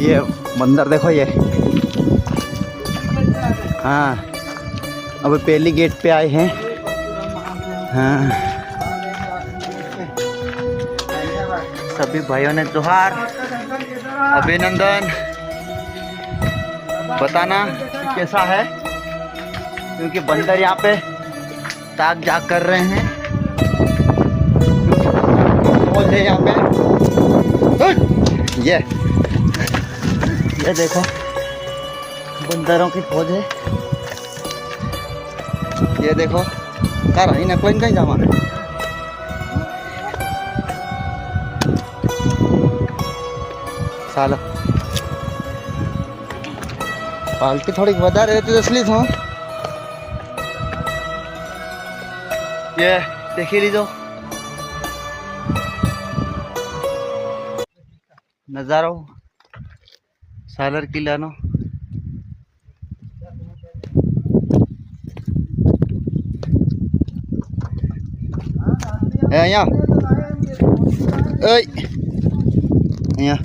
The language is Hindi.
ये बंदर देखो ये। हाँ अब पहली गेट पे आए हैं। हाँ सभी भाइयों ने जोहार, अभिनंदन। बताना कैसा है, क्योंकि बंदर यहाँ पे ताक जाग कर रहे हैं। फौज है यहाँ पे। ये देखो बंदरों की फौज है। ये देखो कार ही ना कोई कहीं जावा। सालो पालती थोड़ी बता रहे थे असली था। ये देखी लीजो नजारो सालर किला नो। અહીંયા